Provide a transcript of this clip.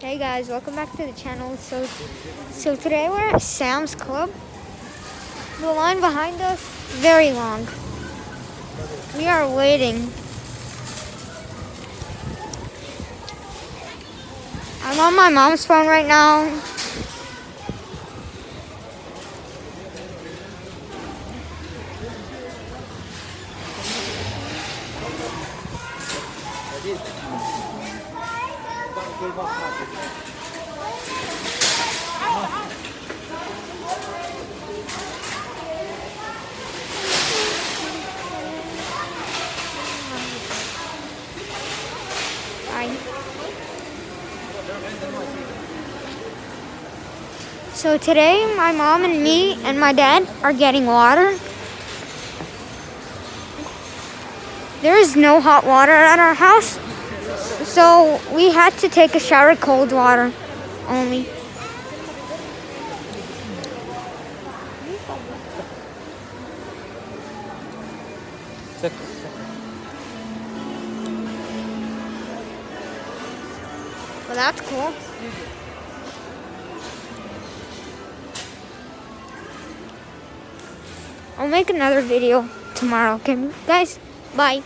Hey guys, welcome back to the channel. So today we're at Sam's Club. The line behind us, very long. We are waiting. I'm on my mom's phone right now. Bye. So today my mom and me and my dad are getting water. There is no hot water at our house, so we had to take a shower cold water only. Well, that's cool. I'll make another video tomorrow, okay, guys? Bye.